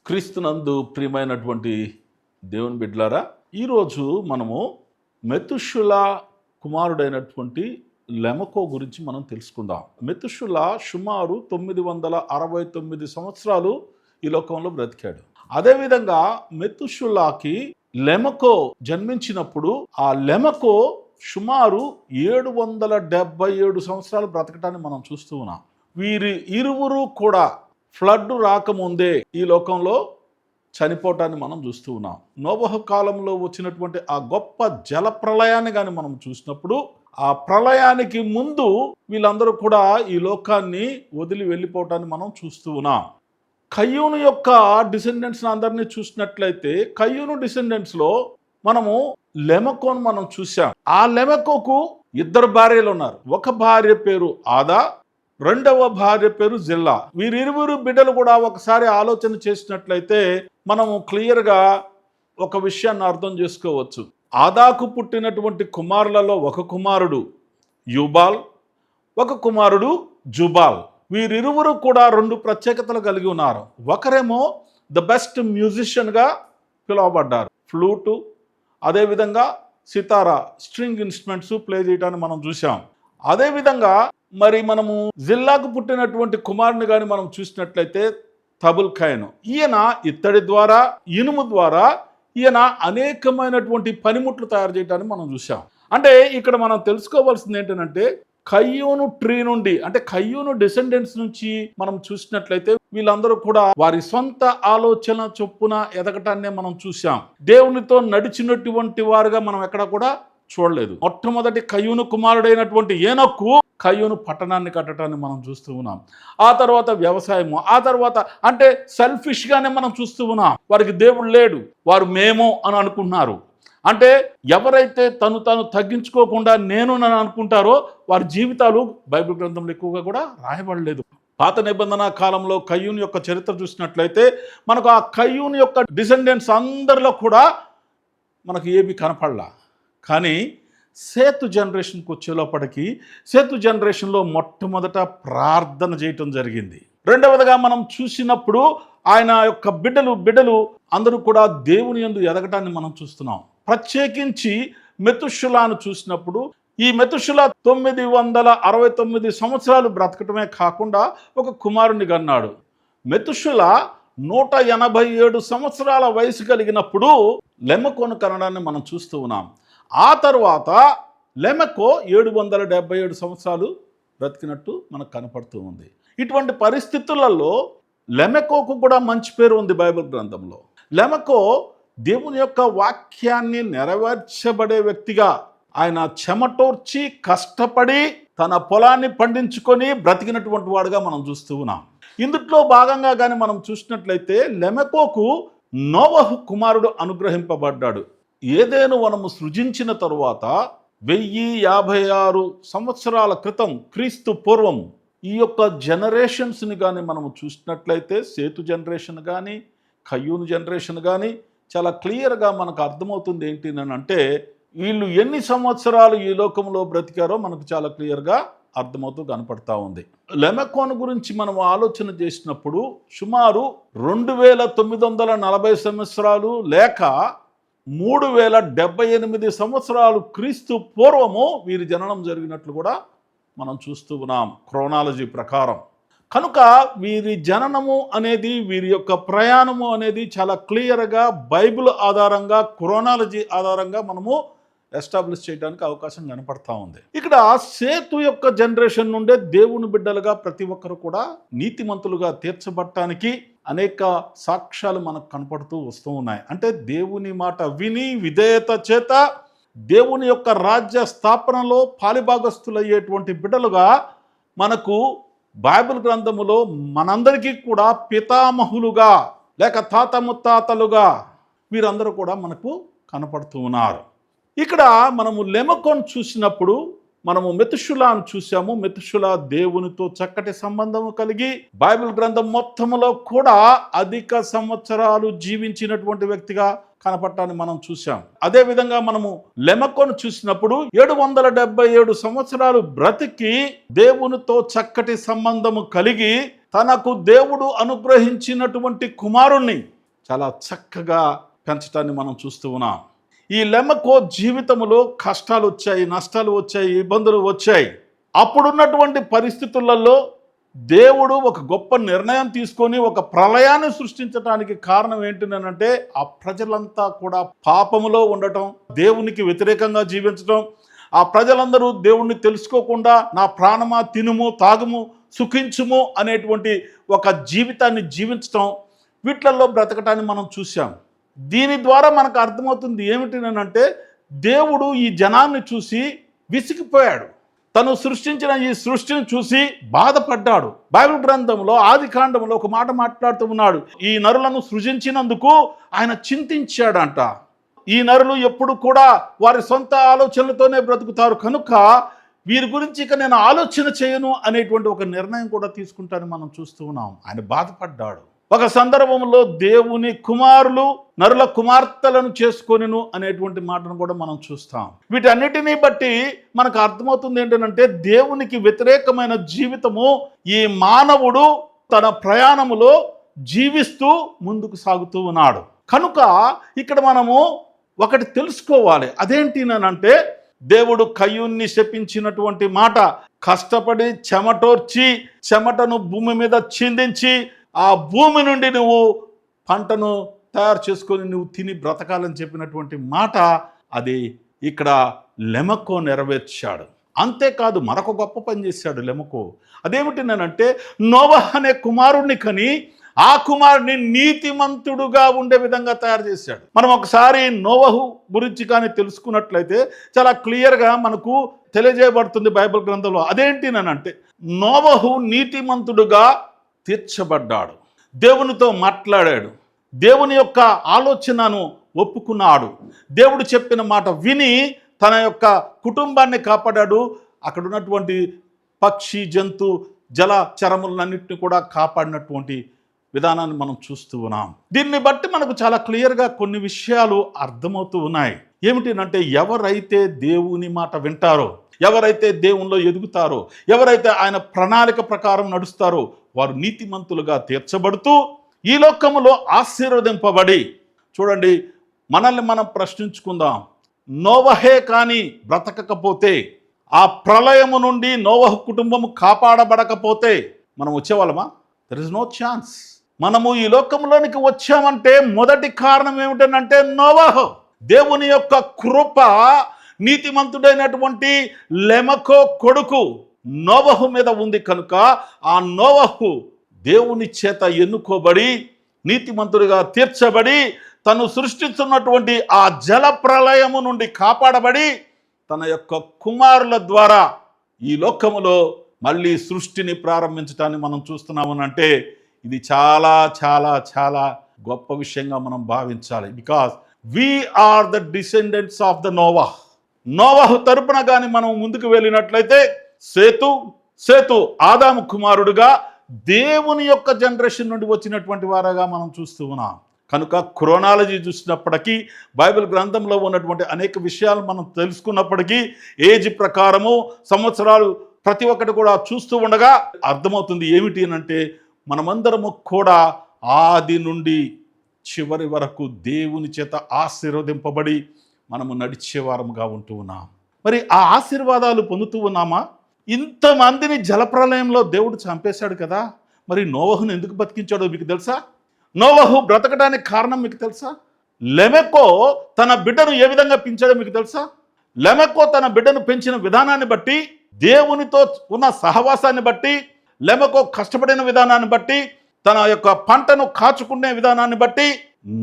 క్రీస్తునందు ప్రియమైనటువంటి దేవుని బిడ్డలారా, ఈరోజు మనము మెతుషుల కుమారుడైనటువంటి లెమకో గురించి మనం తెలుసుకుందాం. మెతుషుల సుమారు 969 సంవత్సరాలు ఈ లోకంలో బ్రతికాడు. అదేవిధంగా మెతుషులాకి లెమకో జన్మించినప్పుడు ఆ లెమకో సుమారు 777 సంవత్సరాలు బ్రతకటాన్ని మనం చూస్తూ ఉన్నాం. వీరి ఇరువురు కూడా ఫ్లడ్ రాకముందే ఈ లోకంలో చనిపోవటాన్ని మనం చూస్తూ ఉన్నాం. నోవహు కాలంలో వచ్చినటువంటి ఆ గొప్ప జల ప్రళయాన్ని కానీ మనం చూసినప్పుడు ఆ ప్రళయానికి ముందు వీళ్ళందరూ కూడా ఈ లోకాన్ని వదిలి వెళ్ళిపోవటాన్ని మనం చూస్తూ ఉన్నాం. కయ్యూను యొక్క డిసెండెంట్స్ అందరినీ చూసినట్లయితే కయ్యూను డిసెండెంట్స్లో మనము లెమకోను మనం చూసాం. ఆ లెమకోకు 2 భార్యలు ఉన్నారు. ఒక భార్య పేరు ఆదా, రెండవ భార్య పేరు జిల్లా. వీరిరువురు బిడ్డలు కూడా ఒకసారి ఆలోచన చేసినట్లయితే మనము క్లియర్గా ఒక విషయాన్ని అర్థం చేసుకోవచ్చు. ఆదాకు పుట్టినటువంటి కుమారులలో ఒక కుమారుడు యూబాల్, ఒక కుమారుడు జుబాల్. వీరిరువురు కూడా 2 ప్రత్యేకతలు కలిగి ఉన్నారు. ఒకరేమో ద బెస్ట్ మ్యూజిషియన్గా పిలువబడ్డారు. ఫ్లూటు, అదేవిధంగా సితారా, స్ట్రింగ్ ఇన్స్ట్రుమెంట్స్ ప్లే చేయడాన్ని మనం చూసాం. అదేవిధంగా మరి మనము జిల్లాకు పుట్టినటువంటి కుమారుని కానీ మనం చూసినట్లయితే తబుల్ ఖైను. ఈయన ఇత్తడి ద్వారా, ఇనుము ద్వారా ఈయన అనేకమైనటువంటి పనిముట్లు తయారు చేయడాన్ని మనం చూసాం. అంటే ఇక్కడ మనం తెలుసుకోవాల్సింది ఏంటంటే కయ్యూను ట్రీ నుండి, అంటే కయ్యూను డిసెండెంట్స్ నుంచి మనం చూసినట్లయితే వీళ్ళందరూ కూడా వారి సొంత ఆలోచన చొప్పున ఎదగటాన్నే మనం చూసాం. దేవునితో నడిచినటువంటి వారుగా మనం ఎక్కడ కూడా చూడలేదు. మొట్టమొదటి కయ్యూను కుమారుడైనటువంటి ఏనోకు కయ్యూను పట్టణాన్ని కట్టడాన్ని మనం చూస్తూ ఉన్నాం. ఆ తర్వాత వ్యవసాయము, ఆ తర్వాత అంటే సెల్ఫిష్గానే మనం చూస్తూ ఉన్నాం. వారికి దేవుడు లేడు, వారు మేము అని అనుకుంటున్నారు. అంటే ఎవరైతే తను తగ్గించుకోకుండా నేను నన్ను అనుకుంటారో వారి జీవితాలు బైబిల్ గ్రంథంలో ఎక్కువగా కూడా రాయబడలేదు. పాత నిబంధన కాలంలో కయ్యూను యొక్క చరిత్ర చూసినట్లయితే మనకు ఆ కయ్యూను యొక్క డిసెండెంట్స్ అందరిలో కూడా మనకు ఏమీ కనపడలా. కానీ సేతు జనరేషన్కి వచ్చేలోపటికి సేతు జనరేషన్లో మొట్టమొదట ప్రార్థన చేయటం జరిగింది. రెండవదిగా మనం చూసినప్పుడు ఆయన యొక్క బిడ్డలు అందరూ కూడా దేవుని యందు ఎదగటాన్ని మనం చూస్తున్నాం. ప్రత్యేకించి మెతుషులాను చూసినప్పుడు ఈ మెతుషుల 969 సంవత్సరాలు బ్రతకటమే కాకుండా ఒక కుమారుని కన్నాడు. మెతుషుల 187 సంవత్సరాల వయసు కలిగినప్పుడు లెమకోను కనడాన్ని మనం చూస్తూ ఉన్నాం. ఆ తర్వాత లెమకో 777 సంవత్సరాలు బ్రతికినట్టు మనకు కనపడుతూ ఉంది. ఇటువంటి పరిస్థితులలో లెమకోకు కూడా మంచి పేరు ఉంది బైబిల్ గ్రంథంలో. లెమకో దేవుని యొక్క వాక్యాన్ని నెరవేర్చబడే వ్యక్తిగా ఆయన చెమటోర్చి కష్టపడి తన పొలాన్ని పండించుకొని బ్రతికినటువంటి వాడుగా మనం చూస్తూ ఉన్నాం. ఇందులో భాగంగా కానీ మనం చూసినట్లయితే లెమకోకు నోవహు కుమారుడు అనుగ్రహింపబడ్డాడు. ఏదేను వనము సృజించిన తరువాత 1056 సంవత్సరాల క్రితం క్రీస్తు పూర్వం ఈ యొక్క జనరేషన్స్ని కానీ మనము చూసినట్లయితే సేతు జనరేషన్ కానీ కయ్యూను జనరేషన్ కానీ చాలా క్లియర్గా మనకు అర్థమవుతుంది. ఏంటి అంటే వీళ్ళు ఎన్ని సంవత్సరాలు ఈ లోకంలో బ్రతికారో మనకు చాలా క్లియర్గా అర్థమవుతూ కనపడతా ఉంది. లెమకోను గురించి మనం ఆలోచన చేసినప్పుడు సుమారు 2940 సంవత్సరాలు లేక 3078 సంవత్సరాలు క్రీస్తు పూర్వము వీరి జననం జరిగినట్లు కూడా మనం చూస్తూ ఉన్నాం క్రోనాలజీ ప్రకారం. కనుక వీరి జననము అనేది, వీరి యొక్క ప్రయాణము అనేది చాలా క్లియర్గా బైబిల్ ఆధారంగా, క్రోనాలజీ ఆధారంగా మనము ఎస్టాబ్లిష్ చేయడానికి అవకాశం కనపడతా ఉంది. ఇక్కడ సేతు యొక్క జనరేషన్ నుండే దేవుని బిడ్డలుగా ప్రతి ఒక్కరు కూడా నీతిమంతులుగా తీర్చబడటానికి అనేక సాక్ష్యాలు మనకు కనపడుతూ వస్తూ ఉన్నాయి. అంటే దేవుని మాట విని విధేయత చేత దేవుని యొక్క రాజ్య స్థాపనలో పాలిభాగస్తులయ్యేటువంటి బిడ్డలుగా మనకు బైబిల్ గ్రంథములో మనందరికీ కూడా పితామహులుగా లేక తాత ముత్తాతలుగా వీరందరూ కూడా మనకు కనపడుతూ ఉన్నారు. ఇక్కడ మనము లెమకోను చూసినప్పుడు మనము మెతుషులాను చూసాము. మెతుషుల దేవునితో చక్కటి సంబంధము కలిగి బైబిల్ గ్రంథం మొత్తములో కూడా అధిక సంవత్సరాలు జీవించినటువంటి వ్యక్తిగా కనపడటాన్ని మనం చూసాం. అదేవిధంగా మనము లెమకోను చూసినప్పుడు 777 సంవత్సరాలు బ్రతికి దేవునితో చక్కటి సంబంధము కలిగి తనకు దేవుడు అనుగ్రహించినటువంటి కుమారుణ్ణి చాలా చక్కగా పెంచడాన్ని మనం చూస్తూ ఉన్నాం. ఈ లెమకో జీవితంలో కష్టాలు వచ్చాయి, నష్టాలు వచ్చాయి, ఇబ్బందులు వచ్చాయి. అప్పుడున్నటువంటి పరిస్థితులలో దేవుడు ఒక గొప్ప నిర్ణయం తీసుకొని ఒక ప్రళయాన్ని సృష్టించడానికి కారణం ఏంటంటే ఆ ప్రజలంతా కూడా పాపములో ఉండటం, దేవునికి వ్యతిరేకంగా జీవించడం, ఆ ప్రజలందరూ దేవుణ్ణి తెలుసుకోకుండా నా ప్రాణమా తినుము తాగుము సుఖించుము అనేటువంటి ఒక జీవితాన్ని జీవించటం, వీటిల్లో బ్రతకటాన్ని మనం చూసాం. దీని ద్వారా మనకు అర్థమవుతుంది ఏమిటంటే దేవుడు ఈ జనాన్ని చూసి విసిగిపోయాడు. తను సృష్టించిన ఈ సృష్టిని చూసి బాధపడ్డాడు. బైబిల్ గ్రంథంలో ఆదికాండంలో ఒక మాట మాట్లాడుతూ ఉన్నాడు. ఈ నరులను సృజించినందుకు ఆయన చింతించాడంట. ఈ నరులు ఎప్పుడు కూడా వారి సొంత ఆలోచనలతోనే బ్రతుకుతారు కనుక వీరి గురించి ఇక నేను ఆలోచన చేయను అనేటువంటి ఒక నిర్ణయం కూడా తీసుకుంటానని మనం చూస్తూ ఉన్నాం. ఆయన బాధపడ్డాడు. ఒక సందర్భంలో దేవుని కుమారులు నరుల కుమార్తెలను చేసుకొనిను అనేటువంటి మాటను కూడా మనం చూస్తాం. వీటన్నిటినీ బట్టి మనకు అర్థమవుతుంది ఏంటంటే దేవునికి వ్యతిరేకమైన జీవితము ఈ మానవుడు తన ప్రయాణములో జీవిస్తూ ముందుకు సాగుతూ ఉన్నాడు. కనుక ఇక్కడ మనము ఒకటి తెలుసుకోవాలి. అదేంటి అంటే దేవుడు కయ్యూన్ని శపించినటువంటి మాట, కష్టపడి చెమటోర్చి చెమటను భూమి మీద చిందించి ఆ భూమి నుండి నువ్వు పంటను తయారు చేసుకొని నువ్వు తిని బ్రతకాలని చెప్పినటువంటి మాట, అది ఇక్కడ లెమకో నెరవేర్చాడు. అంతేకాదు మరొక గొప్ప పని చేశాడు లెమకో. అదేమిటినంటే నోవహు అనే కుమారుణ్ణి కని ఆ కుమారుని నీతిమంతుడుగా ఉండే విధంగా తయారు చేశాడు. మనం ఒకసారి నోవహు గురించి కానీ తెలుసుకున్నట్లయితే చాలా క్లియర్గా మనకు తెలియజేయబడుతుంది బైబిల్ గ్రంథంలో. అదేంటినంటే నోవహు నీతిమంతుడుగా తీర్చబడ్డాడు, దేవునితో మాట్లాడాడు, దేవుని యొక్క ఆలోచనను ఒప్పుకున్నాడు, దేవుడు చెప్పిన మాట విని తన యొక్క కుటుంబాన్ని కాపాడాడు. అక్కడ ఉన్నటువంటి పక్షి జంతు జల చరములన్నింటినీ కూడా కాపాడినటువంటి విధానాన్ని మనం చూస్తూ ఉన్నాం. దీన్ని బట్టి మనకు చాలా క్లియర్గా కొన్ని విషయాలు అర్థమవుతూ ఉన్నాయి. ఏమిటంటే ఎవరైతే దేవుని మాట వింటారో, ఎవరైతే దేవునిలో ఎదుగుతారో, ఎవరైతే ఆయన ప్రణాళిక ప్రకారం నడుస్తారో వారు నీతిమంతులుగా తీర్చబడుతూ ఈ లోకములో ఆశీర్వదింపబడి, చూడండి మనల్ని మనం ప్రశ్నించుకుందాం. నోవహే కానీ బ్రతకకపోతే, ఆ ప్రళయము నుండి నోవహు కుటుంబము కాపాడబడకపోతే మనం వచ్చేవాళ్ళమా? There is no chance. మనము ఈ లోకంలోనికి వచ్చామంటే మొదటి కారణం ఏమిటంటే నోవహు. దేవుని యొక్క కృప నీతిమంతుడైనటువంటి లెమకో కొడుకు నోవహు మీద ఉంది కనుక ఆ నోవహు దేవుని చేత ఎన్నుకోబడి నీతిమంతుడిగా తీర్చబడి తను సృష్టిస్తున్నటువంటి ఆ జల ప్రళయము నుండి కాపాడబడి తన యొక్క కుమారుల ద్వారా ఈ లోకములో మళ్ళీ సృష్టిని ప్రారంభించడాన్ని మనం చూస్తున్నామనంటే ఇది చాలా చాలా చాలా గొప్ప విషయంగా మనం భావించాలి. Because we are the descendants of the Noah. నోవహు తరపున కానీ మనం ముందుకు వెళ్ళినట్లయితే సేతు ఆదాము కుమారుడుగా దేవుని యొక్క జనరేషన్ నుండి వచ్చినటువంటి వారుగా మనం చూస్తూ ఉన్నాం. కనుక క్రోనాలజీ చూసినప్పటికీ బైబిల్ గ్రంథంలో ఉన్నటువంటి అనేక విషయాలు మనం తెలుసుకున్నప్పటికీ ఏజ్ ప్రకారము సంవత్సరాలు ప్రతి ఒక్కటి కూడా చూస్తూ ఉండగా అర్థమవుతుంది ఏమిటి అంటే మనమందరము కూడా ఆది నుండి చివరి వరకు దేవుని చేత ఆశీర్వదింపబడి మనము నడిచేవారముగా ఉంటూ ఉన్నాం. మరి ఆ ఆశీర్వాదాలు పొందుతూ ఉన్నామా? ఇంతమందిని జలప్రలయంలో దేవుడు చంపేశాడు కదా, మరి నోవహును ఎందుకు బతికించాడో మీకు తెలుసా? నోవహు బ్రతకడానికి కారణం మీకు తెలుసా? లెమెకో తన బిడ్డను ఏ విధంగా పెంచాడో మీకు తెలుసా? లెమెకో తన బిడ్డను పెంచిన విధానాన్ని బట్టి, దేవునితో ఉన్న సహవాసాన్ని బట్టి, లెమెకో కష్టపడిన విధానాన్ని బట్టి, తన యొక్క పంటను కాచుకునే విధానాన్ని బట్టి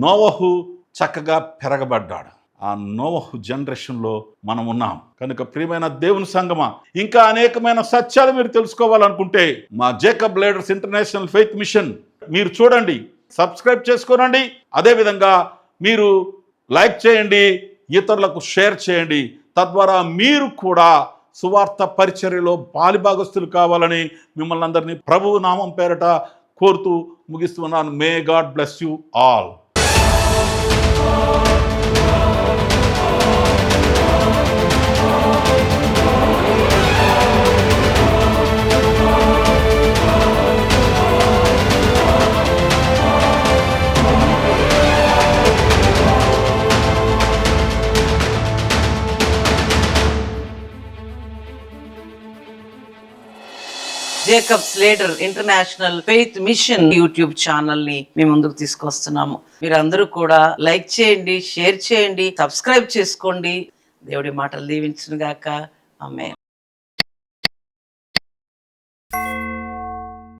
నోవహు చక్కగా పెరగబడ్డాడు. ఆ నోవహు జనరేషన్లో మనం ఉన్నాం. కనుక ప్రియమైన దేవుని సంగమా, ఇంకా అనేకమైన సత్యాలు మీరు తెలుసుకోవాలనుకుంటే మా Jacob leaders international faith mission మీరు చూడండి, సబ్స్క్రైబ్ చేసుకోనండి. అదేవిధంగా మీరు లైక్ చేయండి, ఇతరులకు షేర్ చేయండి. తద్వారా మీరు కూడా సువార్త పరిచర్యలో పాలిభాగస్తులు కావాలని మిమ్మల్ని అందరినీ ప్రభువు నామం పేరట కోరుతూ ముగిస్తున్నాను. May God bless you all. Jacob's ladder international faith mission YouTube channel ని మీ ముందుకు తీసుకొస్తున్నాము. మీరందరూ కూడా లైక్ చేయండి, షేర్ చేయండి, సబ్స్క్రైబ్ చేసుకోండి. దేవుడి మాటలు దీవించును గాక. ఆమేన్.